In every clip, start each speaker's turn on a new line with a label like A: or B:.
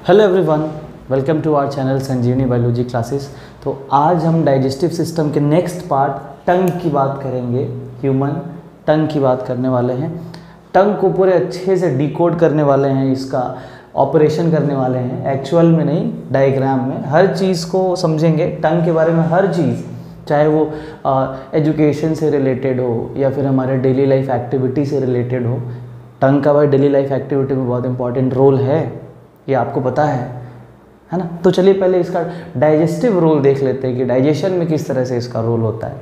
A: Hello everyone, welcome to our channel Sanjeevani biology classes. तो आज हम डाइजेस्टिव सिस्टम के नेक्स्ट पार्ट टंग की बात करेंगे। ह्यूमन टंग की बात करने वाले हैं। टंग को पूरे अच्छे से डिकोड करने वाले हैं, इसका ऑपरेशन करने वाले हैं, एक्चुअल में नहीं डायग्राम में। हर चीज़ को समझेंगे, टंग के बारे में हर चीज़, चाहे वो एजुकेशन से रिलेटेड हो या फिर हमारे डेली लाइफ एक्टिविटी से रिलेटेड हो। टंग का भाई डेली लाइफ एक्टिविटी में बहुत इंपॉर्टेंट रोल है, ये आपको पता है ना। तो चलिए पहले इसका डाइजेस्टिव रोल देख लेते हैं कि डाइजेशन में किस तरह से इसका रोल होता है।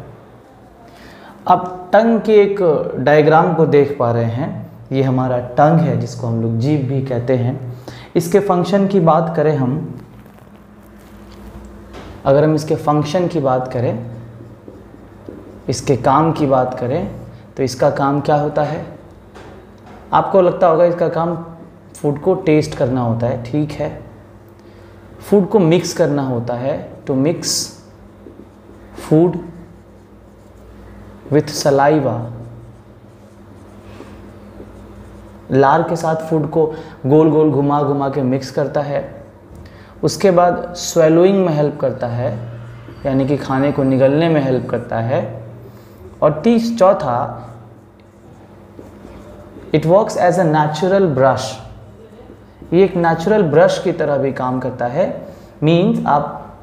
A: अब टंग के एक डायग्राम को देख पा रहे हैं, ये हमारा टंग है जिसको हम लोग जीभ भी कहते हैं। इसके फंक्शन की बात करें हम, अगर हम इसके फंक्शन की बात करें, इसके काम की बात करें, तो इसका काम क्या होता है? आपको लगता होगा इसका काम फूड को टेस्ट करना होता है, ठीक है। फूड को मिक्स करना होता है, to mix food with saliva. लार के साथ फूड को गोल गोल घुमा घुमा के मिक्स करता है। उसके बाद स्वेलोइंग में हेल्प करता है, यानी कि खाने को निगलने में हेल्प करता है। और चौथा, it works as a natural brush. ये एक नेचुरल ब्रश की तरह भी काम करता है। मीन्स आप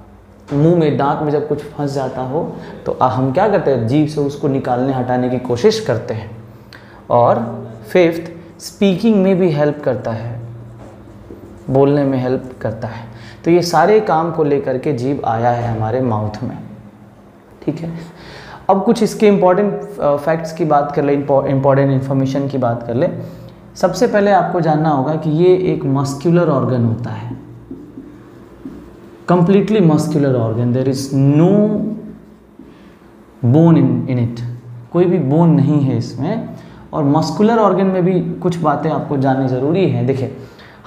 A: मुंह में, दांत में जब कुछ फंस जाता हो तो हम क्या करते हैं, जीभ से उसको निकालने हटाने की कोशिश करते हैं। और फिफ्थ, स्पीकिंग में भी हेल्प करता है, बोलने में हेल्प करता है। तो ये सारे काम को लेकर के जीभ आया है हमारे माउथ में, ठीक है। अब कुछ इसके इम्पॉर्टेंट फैक्ट्स की बात कर ले, इम्पॉर्टेंट इन्फॉर्मेशन की बात कर ले। सबसे पहले आपको जानना होगा कि ये एक मस्कुलर ऑर्गन होता है, completely muscular organ. There is no bone in it, कोई भी बोन नहीं है इसमें। और मस्कुलर ऑर्गन में भी कुछ बातें आपको जाननी ज़रूरी है। देखिए,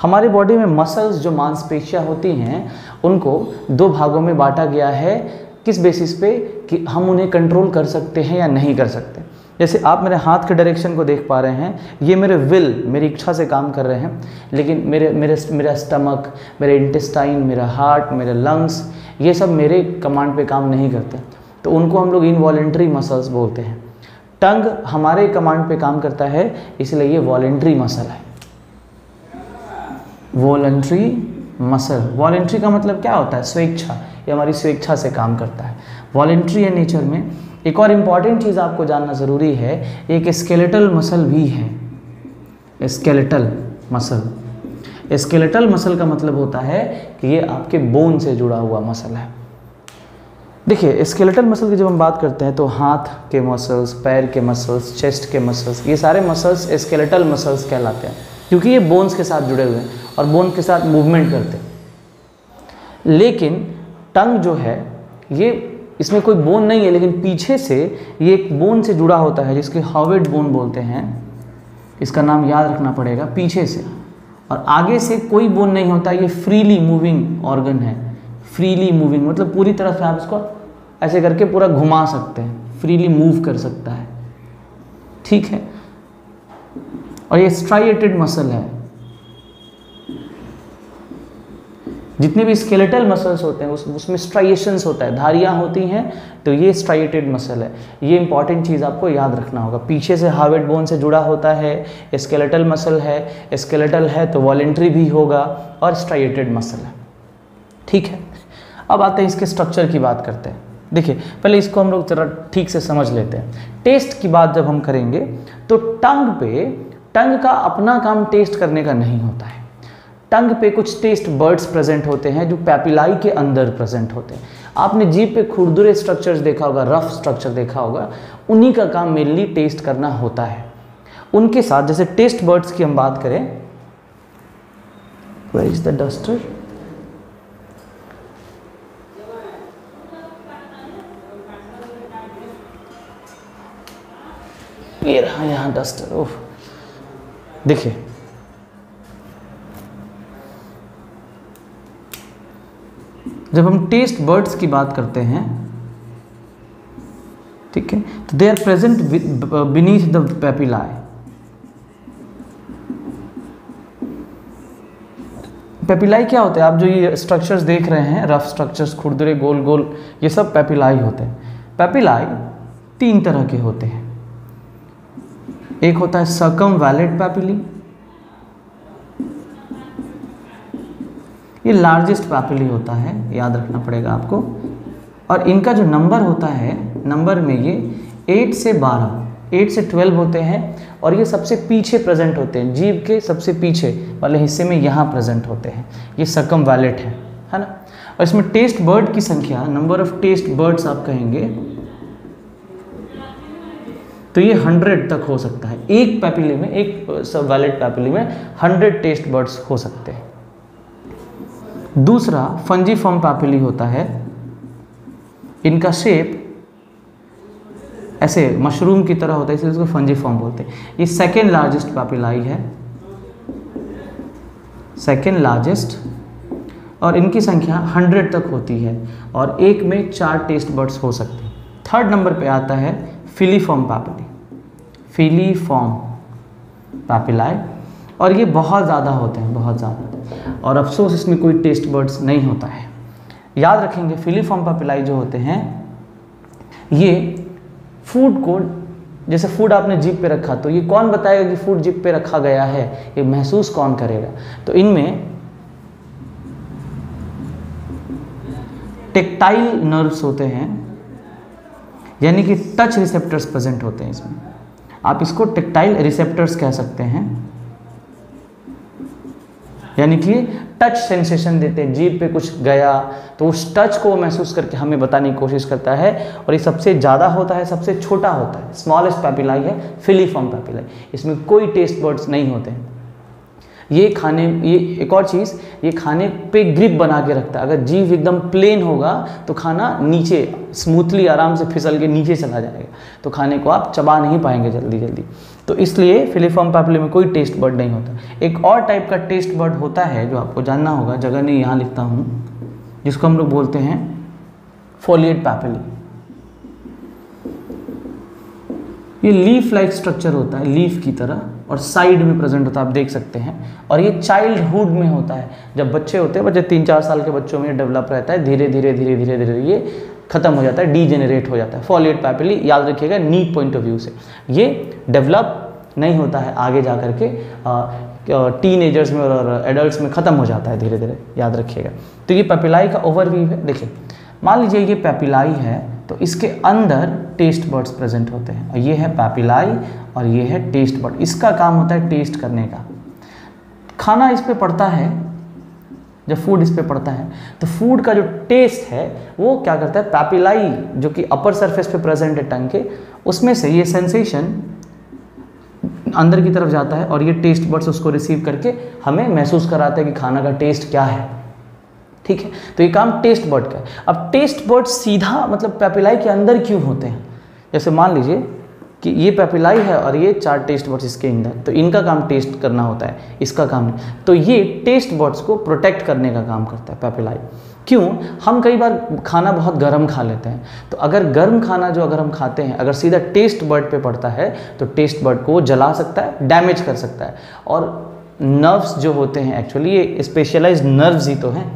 A: हमारे बॉडी में मसल्स, जो मांसपेशियाँ होती हैं, उनको दो भागों में बांटा गया है। किस बेसिस पे कि हम उन्हें कंट्रोल कर सकते हैं या नहीं कर सकते। जैसे आप मेरे हाथ के डायरेक्शन को देख पा रहे हैं, ये मेरे विल, मेरी इच्छा से काम कर रहे हैं। लेकिन मेरा स्टमक, मेरे इंटेस्टाइन, मेरा हार्ट, मेरे लंग्स, ये सब मेरे कमांड पे काम नहीं करते, तो उनको हम लोग इनवॉलेंट्री मसल्स बोलते हैं। टंग हमारे कमांड पे काम करता है, इसलिए ये वॉलेंट्री मसल है। वॉलेंट्री मसल, वॉलेंट्री का मतलब क्या होता है? स्वेच्छा। ये हमारी स्वेच्छा से काम करता है, वॉलेंट्री है नेचर में। एक और इम्पॉर्टेंट चीज़ आपको जानना ज़रूरी है, एक स्केलेटल मसल भी है। स्केलेटल मसल, स्केलेटल मसल का मतलब होता है कि ये आपके बोन से जुड़ा हुआ मसल है। देखिए, स्केलेटल मसल की जब हम बात करते हैं तो हाथ के मसल्स, पैर के मसल्स, चेस्ट के मसल्स, ये सारे मसल्स स्केलेटल मसल्स कहलाते हैं, क्योंकि ये बोन्स के साथ जुड़े हुए हैं और बोन के साथ मूवमेंट करते हैं। लेकिन टंग जो है, ये इसमें कोई बोन नहीं है, लेकिन पीछे से ये एक बोन से जुड़ा होता है जिसके हॉवेड बोन बोलते हैं। इसका नाम याद रखना पड़ेगा, पीछे से। और आगे से कोई बोन नहीं होता, ये फ्रीली मूविंग ऑर्गन है। फ्रीली मूविंग मतलब पूरी तरह से आप इसको ऐसे करके पूरा घुमा सकते हैं, फ्रीली मूव कर सकता है, ठीक है। और ये स्ट्राइएटेड मसल है। जितने भी स्केलेटल मसल्स होते हैं उसमें स्ट्राइएशंस होता है, धारियाँ होती हैं, तो ये स्ट्राइएटेड मसल है। ये इंपॉर्टेंट चीज़ आपको याद रखना होगा। पीछे से हार्वेड बोन से जुड़ा होता है, स्केलेटल मसल है। स्केलेटल है तो वॉलेंट्री भी होगा और स्ट्राइएटेड मसल है, ठीक है। अब आते हैं इसके स्ट्रक्चर की बात करते हैं। देखिए, पहले इसको हम लोग जरा ठीक से समझ लेते हैं। टेस्ट की बात जब हम करेंगे तो टंग का अपना काम टेस्ट करने का नहीं होता है। टंग पे कुछ टेस्ट बर्ड्स प्रेजेंट होते हैं जो पैपिलाई के अंदर प्रेजेंट होते हैं। आपने जीभ पे खुरदुरे स्ट्रक्चर्स देखा होगा, रफ स्ट्रक्चर देखा होगा, उन्हीं का काम मेनली टेस्ट करना होता है। उनके साथ जैसे टेस्ट बर्ड्स की हम बात करें, वेयर इज द डस्टर? ये रहा यहाँ डस्टर। ओह, देखिए, जब हम टेस्ट बर्ड्स की बात करते हैं, ठीक है, तो they are present beneath the papillae. Papillae क्या होते हैं? आप जो ये स्ट्रक्चर्स देख रहे हैं, रफ स्ट्रक्चर्स, खुरदुरे गोल गोल, ये सब पेपिलाई होते हैं। पेपिलाई 3 तरह के होते हैं। एक होता है सर्कमवैलेंट पेपिली, ये लार्जेस्ट पेपिली होता है, याद रखना पड़ेगा आपको। और इनका जो नंबर होता है, नंबर में ये 8 से 12 होते हैं, और ये सबसे पीछे प्रेजेंट होते हैं, जीभ के सबसे पीछे वाले हिस्से में यहाँ प्रेजेंट होते हैं। ये सर्कमवैलेंट है ना। और इसमें टेस्ट बर्ड की संख्या, नंबर ऑफ टेस्ट बर्ड्स आप कहेंगे तो ये 100 तक हो सकता है। एक पेपिली में, एक सबवैलेंट पेपिली में 100 टेस्ट बर्ड्स हो सकते हैं। दूसरा फंजीफॉर्म पेपिली होता है, इनका शेप ऐसे मशरूम की तरह होता है, इसलिए इसको फंजीफॉर्म बोलते हैं। ये सेकेंड लार्जेस्ट पेपिलाई है, सेकेंड लार्जेस्ट, और इनकी संख्या 100 तक होती है, और एक में 4 टेस्ट बर्ड्स हो सकते हैं। थर्ड नंबर पे आता है फिलीफॉर्म पेपिली, फिलीफॉर्म पेपिलाई, और ये बहुत ज़्यादा होते हैं, बहुत ज़्यादा, और अफसोस इसमें कोई टेस्ट बर्ड्स नहीं होता है। याद रखेंगे फिलीफॉर्म पेपिलाई जो होते हैं, ये फूड को, जैसे फूड आपने जीभ पे रखा, तो ये कौन बताएगा कि फूड जीभ पे रखा गया है, ये महसूस कौन करेगा? तो इनमें टेक्टाइल नर्व्स होते हैं, यानी कि टच रिसेप्टर्स प्रेजेंट होते हैं इसमें। आप इसको टेक्टाइल रिसेप्टर्स कह सकते हैं, यानी कि टच सेंसेशन देते हैं। जीभ पे कुछ गया तो उस टच को महसूस करके हमें बताने की कोशिश करता है, और ये सबसे ज़्यादा होता है, सबसे छोटा होता है, स्मॉलेस्ट पेपिलाई है फिलीफॉर्म पेपिलाई। इसमें कोई टेस्ट बर्ड्स नहीं होते हैं। ये एक और चीज़, ये खाने पे ग्रिप बना के रखता है। अगर जीभ एकदम प्लेन होगा तो खाना नीचे स्मूथली आराम से फिसल के नीचे चला जाएगा, तो खाने को आप चबा नहीं पाएंगे जल्दी जल्दी। तो इसलिए फिलीफॉर्म पेपिली में कोई टेस्ट बर्ड नहीं होता। एक और टाइप का टेस्ट बर्ड होता है जो आपको जानना होगा, जगह नहीं यहाँ लिखता हूँ, जिसको हम लोग बोलते हैं फोलिएट पेपिली। ये लीफ लाइक स्ट्रक्चर होता है, लीफ की तरह, और साइड में प्रेजेंट होता है, आप देख सकते हैं। और ये चाइल्डहुड में होता है, जब बच्चे होते हैं, बच्चे 3-4 साल के बच्चों में डेवलप रहता है, धीरे धीरे धीरे धीरे धीरे ये खत्म हो जाता है, डीजेनरेट हो जाता है। फोलिएट पेपिली याद रखिएगा नीट पॉइंट ऑफ व्यू से, ये डेवलप नहीं होता है आगे जा करके, टीनेजर्स में और एडल्ट्स में ख़त्म हो जाता है धीरे धीरे, याद रखिएगा। तो ये पेपिलाई का ओवरव्यू है। देखिए, मान लीजिए ये पेपिलाई है, तो इसके अंदर टेस्ट बर्ड्स प्रेजेंट होते हैं, और ये है पेपिलाई और ये है टेस्ट बर्ड। इसका काम होता है टेस्ट करने का। खाना इस पे पड़ता है, जब फूड इस पे पड़ता है तो फूड का जो टेस्ट है वो क्या करता है, पेपिलाई जो कि अपर सरफेस पे प्रेजेंट है टंग के, उसमें से ये सेंसेशन अंदर की तरफ जाता है, और ये टेस्ट बर्ड्स उसको रिसीव करके हमें महसूस कराता है कि खाना का टेस्ट क्या है। ठीक है, तो ये काम टेस्ट बर्ड का है। अब टेस्ट बर्ड सीधा मतलब पेपिलाई के अंदर क्यों होते हैं? जैसे मान लीजिए कि ये पेपिलाई है और ये 4 टेस्ट बर्ड्स इसके अंदर, तो इनका काम टेस्ट करना होता है, इसका काम नहीं। तो ये टेस्ट बर्ड्स को प्रोटेक्ट करने का काम करता है पेपिलाई। क्यों? हम कई बार खाना बहुत गर्म खा लेते हैं, तो अगर गर्म खाना जो अगर हम खाते हैं, अगर सीधा टेस्ट बर्ड पे पड़ता है तो टेस्ट बर्ड को जला सकता है, डैमेज कर सकता है। और नर्व्स जो होते हैं, एक्चुअली ये स्पेशलाइज्ड नर्व्स ही तो हैं,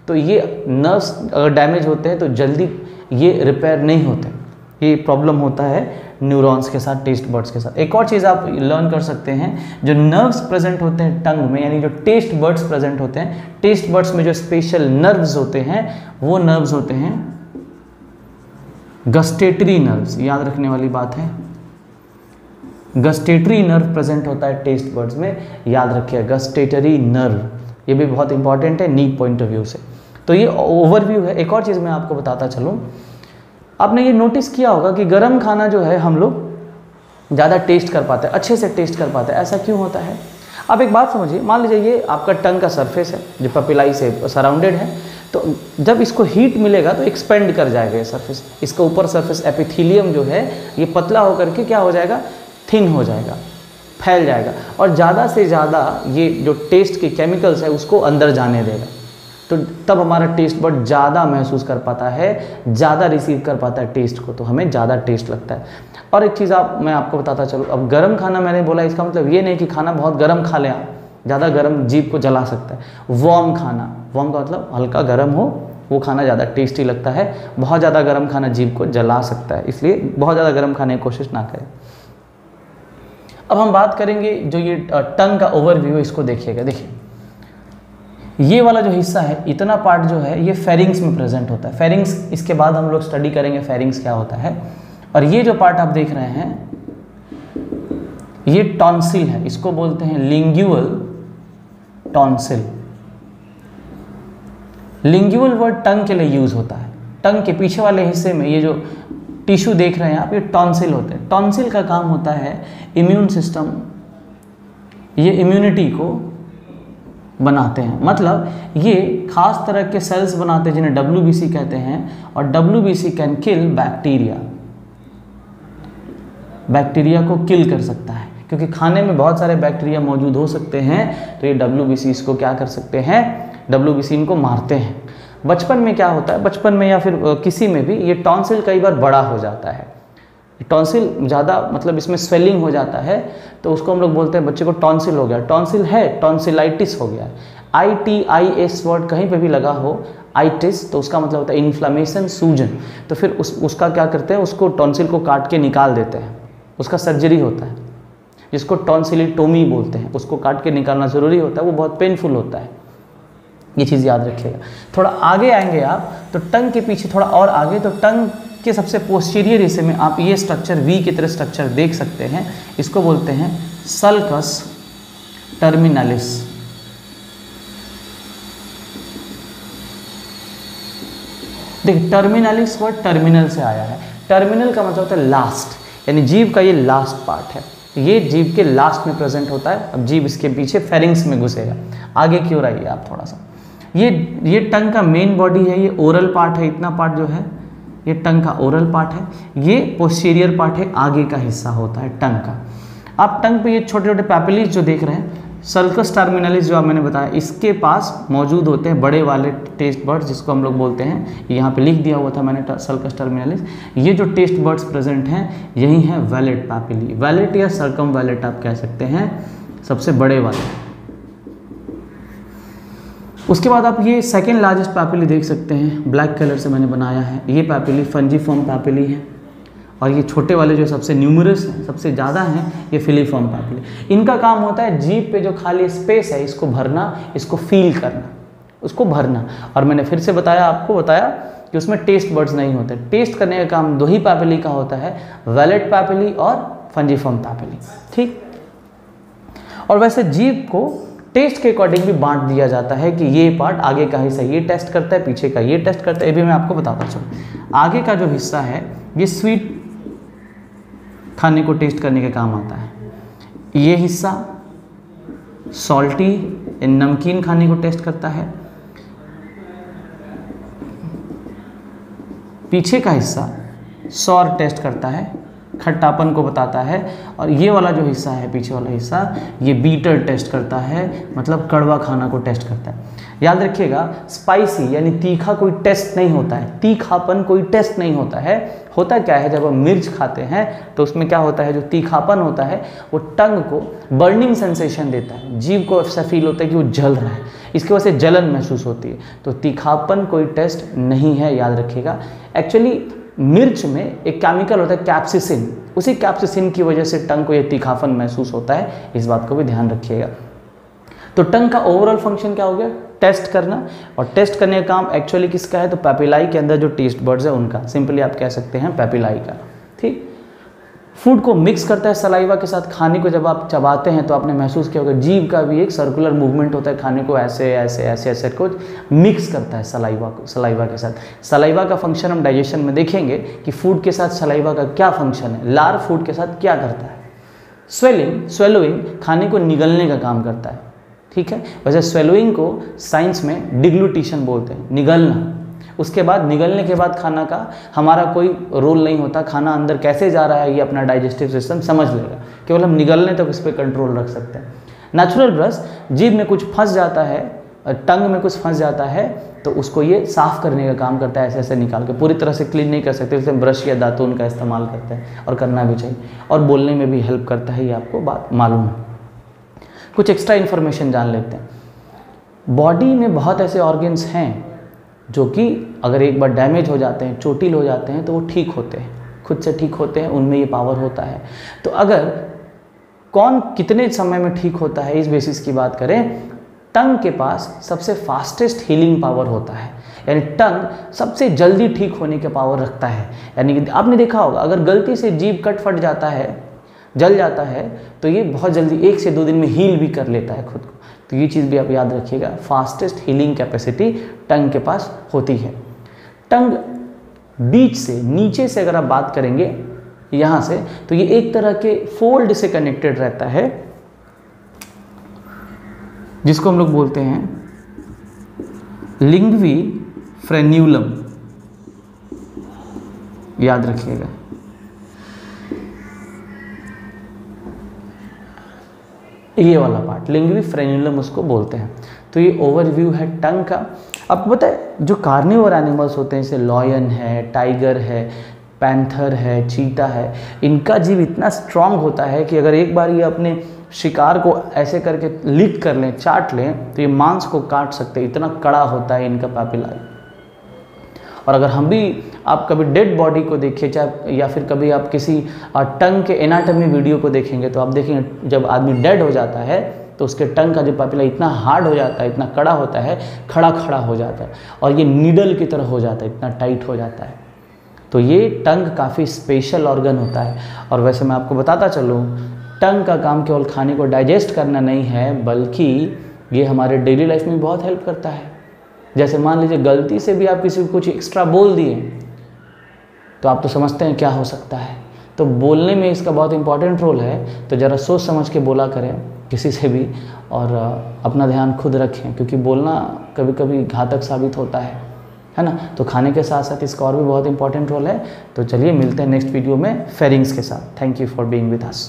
A: तो ये नर्व्स अगर डैमेज होते हैं तो जल्दी ये रिपेयर नहीं होते। ये प्रॉब्लम होता है न्यूरॉन्स के साथ, टेस्ट बर्ड्स के साथ। एक और चीज़ आप लर्न कर सकते हैं, जो नर्व्स प्रेजेंट होते हैं टंग में, यानी जो टेस्ट बर्ड्स प्रेजेंट होते हैं, टेस्ट बर्ड्स में जो स्पेशल नर्व्स होते हैं वो नर्व्स होते हैं गस्टेटरी नर्व्स। याद रखने वाली बात है, गस्टेटरी नर्व प्रेजेंट होता है टेस्ट बर्ड्स में, याद रखिए गस्टेटरी नर्व। ये भी बहुत इंपॉर्टेंट है नीट पॉइंट ऑफ व्यू से। तो ये ओवरव्यू है। एक और चीज़ मैं आपको बताता चलूँ, आपने ये नोटिस किया होगा कि गर्म खाना जो है हम लोग ज़्यादा टेस्ट कर पाते हैं, अच्छे से टेस्ट कर पाते हैं। ऐसा क्यों होता है? आप एक बात समझिए, मान लीजिए ये आपका टंग का सरफेस है जो पेपिलाई से सराउंडेड है, तो जब इसको हीट मिलेगा तो एक्सपेंड कर जाएगा ये सरफेस। इसका ऊपर सरफेस एपिथेलियम जो है ये पतला होकर के क्या हो जाएगा, थिन हो जाएगा, फैल जाएगा, और ज़्यादा से ज़्यादा ये जो टेस्ट के केमिकल्स है उसको अंदर जाने देगा। तो तब हमारा टेस्ट बड ज़्यादा महसूस कर पाता है, ज़्यादा रिसीव कर पाता है टेस्ट को, तो हमें ज़्यादा टेस्ट लगता है। और एक चीज़ मैं आपको बताता चलूँ, अब गर्म खाना मैंने बोला, इसका मतलब ये नहीं कि खाना बहुत गर्म खा लें आप, ज़्यादा गर्म जीभ को जला सकता है। वार्म खाना, वार्म का मतलब हल्का गर्म हो, वो खाना ज़्यादा टेस्टी लगता है। बहुत ज़्यादा गर्म खाना जीभ को जला सकता है, इसलिए बहुत ज़्यादा गर्म खाने की कोशिश ना करें। अब हम बात करेंगे जो ये टंग का ओवरव्यू है, इसको देखिएगा। देखिए ये वाला जो हिस्सा है, इतना पार्ट जो है ये फेरिंग्स में प्रेजेंट होता है। फेरिंग्स इसके बाद हम लोग स्टडी करेंगे फेरिंग्स क्या होता है। और ये जो पार्ट आप देख रहे हैं ये टॉन्सिल है, इसको बोलते हैं लिंग्यूअल टॉन्सिल। लिंग्यूअल वर्ड टंग के लिए यूज होता है। टंग के पीछे वाले हिस्से में ये जो टिश्यू देख रहे हैं आप, ये टॉन्सिल होते हैं। टॉन्सिल का काम होता है इम्यून सिस्टम, ये इम्यूनिटी को बनाते हैं, मतलब ये खास तरह के सेल्स बनाते हैं जिन्हें WBC कहते हैं। और WBC can kill bacteria, bacteria को किल कर सकता है, क्योंकि खाने में बहुत सारे बैक्टीरिया मौजूद हो सकते हैं, तो ये WBC इसको क्या कर सकते हैं, WBC इनको मारते हैं। बचपन में क्या होता है, बचपन में या फिर किसी में भी ये टॉन्सिल कई बार बड़ा हो जाता है। टॉन्सिल ज़्यादा मतलब इसमें स्वेलिंग हो जाता है, तो उसको हम लोग बोलते हैं बच्चे को टॉन्सिल हो गया। टॉन्सिल है, टॉन्सिलाइटिस हो गया है। ITIS वर्ड कहीं पे भी लगा हो, आइटिस, तो उसका मतलब होता है इन्फ्लामेशन, सूजन। तो फिर उसका क्या करते हैं, उसको टॉन्सिल को काट के निकाल देते हैं, उसका सर्जरी होता है जिसको टॉन्सिलिटोमी बोलते हैं। उसको काट के निकालना ज़रूरी होता है, वो बहुत पेनफुल होता है, ये चीज़ याद रखिएगा। थोड़ा आगे आएंगे आप तो टंग के पीछे थोड़ा और आगे, तो टंग के सबसे पोस्टीरियर हिस्से में आप ये स्ट्रक्चर वी की तरह स्ट्रक्चर देख सकते हैं। इसको बोलते हैं सल्कस टर्मिनलिस। देखिए टर्मिनलिस वर्ड टर्मिनल से आया है। टर्मिनल का मतलब होता है लास्ट, यानी जीभ का ये लास्ट पार्ट है, ये जीभ के लास्ट में प्रेजेंट होता है। अब जीभ इसके पीछे फेरिंग्स में घुसेगा। आगे क्यों आइए आप थोड़ा सा, ये टंग का मेन बॉडी है, ये ओरल पार्ट है, इतना पार्ट जो है ये टंग का ओरल पार्ट है। ये पोस्टीरियर पार्ट है, आगे का हिस्सा होता है टंग का। आप टंग पे ये छोटे छोटे पैपिलीज जो देख रहे हैं, सल्कस टर्मिनलिस जो मैंने बताया, इसके पास मौजूद होते हैं बड़े वाले टेस्ट बर्ड्स, जिसको हम लोग बोलते हैं, यहाँ पे लिख दिया हुआ था मैंने सल्कस टर्मिनलिस। ये जो टेस्ट बर्ड्स प्रेजेंट हैं यही हैं वैलेट पैपिली, वैलेट या सर्कम वैलेट आप कह सकते हैं, सबसे बड़े वाले। उसके बाद आप ये सेकेंड लार्जेस्ट पैपिली देख सकते हैं, ब्लैक कलर से मैंने बनाया है। ये पैपिली फंजीफॉर्म पैपिली है, और ये छोटे वाले जो सबसे न्यूमरस हैं, सबसे ज़्यादा हैं, ये फिलीफॉर्म पैपिली। इनका काम होता है जीभ पे जो खाली स्पेस है इसको भरना, इसको फील करना, उसको भरना। और मैंने फिर से आपको बताया कि उसमें टेस्ट बर्ड्स नहीं होते। टेस्ट करने का काम दो ही पैपिली का होता है, वैलेट पैपिली और फंजीफॉर्म पैपिली, ठीक। और वैसे जीभ को टेस्ट के अकॉर्डिंग भी बांट दिया जाता है कि ये पार्ट आगे का हिस्सा ये टेस्ट करता है, पीछे का ये टेस्ट करता है। ये भी मैं आपको बताता चलूँ। आगे का जो हिस्सा है ये स्वीट खाने को टेस्ट करने का काम आता है, ये हिस्सा सॉल्टी नमकीन खाने को टेस्ट करता है, पीछे का हिस्सा सॉर टेस्ट करता है, खट्टापन को बताता है। और ये वाला जो हिस्सा है, पीछे वाला हिस्सा, ये बीटर टेस्ट करता है, मतलब कड़वा खाना को टेस्ट करता है। याद रखिएगा, स्पाइसी यानी तीखा कोई टेस्ट नहीं होता है, तीखापन कोई टेस्ट नहीं होता है। होता क्या है, जब हम मिर्च खाते हैं तो उसमें क्या होता है, जो तीखापन होता है वो टंग को बर्निंग सेंसेशन देता है, जीभ को ऐसा फील होता है कि वो जल रहा है, इसकी वजह से जलन महसूस होती है। तो तीखापन कोई टेस्ट नहीं है, याद रखिएगा। एक्चुअली मिर्च में एक केमिकल होता है कैप्सिसिन, उसी कैप्सिसिन की वजह से टंग को ये तीखापन महसूस होता है, इस बात को भी ध्यान रखिएगा। तो टंग का ओवरऑल फंक्शन क्या हो गया, टेस्ट करना। और टेस्ट करने का काम एक्चुअली किसका है, तो पैपिलाई के अंदर जो टेस्ट बर्ड्स है उनका, सिंपली आप कह सकते हैं पैपिलाई का, ठीक। फूड को मिक्स करता है सलाइवा के साथ। खाने को जब आप चबाते हैं तो आपने महसूस किया होगा, जीभ का भी एक सर्कुलर मूवमेंट होता है, खाने को ऐसे ऐसे ऐसे ऐसे कुछ मिक्स करता है सलाइवा के साथ। सलाइवा का फंक्शन हम डाइजेशन में देखेंगे कि फूड के साथ सलाइवा का क्या फंक्शन है, लार फूड के साथ क्या करता है। स्वेलोइंग खाने को निगलने का काम करता है, ठीक है। वैसे स्वेलोइंग को साइंस में डिग्लूटिशन बोलते हैं, निगलना। उसके बाद निगलने के बाद खाना का हमारा कोई रोल नहीं होता, खाना अंदर कैसे जा रहा है ये अपना डाइजेस्टिव सिस्टम समझ लेगा, केवल हम निगलने तक उस पर कंट्रोल रख सकते हैं। नेचुरल ब्रश, जीभ में कुछ फंस जाता है, टंग में कुछ फंस जाता है, तो उसको ये साफ़ करने का काम करता है, ऐसे ऐसे निकाल के। पूरी तरह से क्लीन नहीं कर सकते, इसलिए ब्रश या दातुन का इस्तेमाल करते हैं, और करना भी चाहिए, और बोलने में भी हेल्प करता है, ये आपको बात मालूम है। कुछ एक्स्ट्रा इन्फॉर्मेशन जान लेते हैं। बॉडी में बहुत ऐसे ऑर्गन्स हैं जो कि अगर एक बार डैमेज हो जाते हैं, चोटिल हो जाते हैं, तो वो ठीक होते हैं, खुद से ठीक होते हैं, उनमें ये पावर होता है। तो अगर कौन कितने समय में ठीक होता है, इस बेसिस की बात करें, टंग के पास सबसे फास्टेस्ट हीलिंग पावर होता है, यानी टंग सबसे जल्दी ठीक होने का पावर रखता है। यानी कि आपने देखा होगा, अगर गलती से जीभ कट फट जाता है, जल जाता है, तो ये बहुत जल्दी 1 से 2 दिन में हील भी कर लेता है खुद को। तो ये चीज़ भी आप याद रखिएगा, फास्टेस्ट हीलिंग कैपेसिटी टंग के पास होती है। टंग बीच से, नीचे से अगर आप बात करेंगे यहाँ से, तो ये एक तरह के फोल्ड से कनेक्टेड रहता है, जिसको हम लोग बोलते हैं लिंग्वी फ्रेन्यूलम, याद रखिएगा। ये वाला पार्ट लिंग्वी फ्रेन्यूलम उसको बोलते हैं। तो ये ओवरव्यू है टंग का। आपको पता है जो कार्निवोर एनिमल्स होते हैं, जैसे लॉयन है, टाइगर है, पैंथर है, चीता है, इनका जीव इतना स्ट्रांग होता है कि अगर एक बार ये अपने शिकार को ऐसे करके लिक कर लें, चाट लें, तो ये मांस को काट सकते हैं, इतना कड़ा होता है इनका पैपिलाई। और अगर हम भी, आप कभी डेड बॉडी को देखिए, चाहे या फिर कभी आप किसी टंग के एनाटॉमी वीडियो को देखेंगे, तो आप देखेंगे जब आदमी डेड हो जाता है तो उसके टंग का जो पैपिला इतना हार्ड हो जाता है, इतना कड़ा होता है, खड़ा खड़ा हो जाता है, और ये नीडल की तरह हो जाता है, इतना टाइट हो जाता है। तो ये टंग काफ़ी स्पेशल ऑर्गन होता है। और वैसे मैं आपको बताता चलूँ, टंग का काम केवल खाने को डाइजेस्ट करना नहीं है, बल्कि ये हमारे डेली लाइफ में बहुत हेल्प करता है। जैसे मान लीजिए गलती से भी आप किसी को कुछ एक्स्ट्रा बोल दिए, तो आप तो समझते हैं क्या हो सकता है। तो बोलने में इसका बहुत इंपॉर्टेंट रोल है। तो ज़रा सोच समझ के बोला करें किसी से भी, और अपना ध्यान खुद रखें, क्योंकि बोलना कभी कभी घातक साबित होता है ना। तो खाने के साथ साथ इसका और भी बहुत इंपॉर्टेंट रोल है। तो चलिए मिलते हैं नेक्स्ट वीडियो में फेरिंग्स के साथ। Thank you for being with us.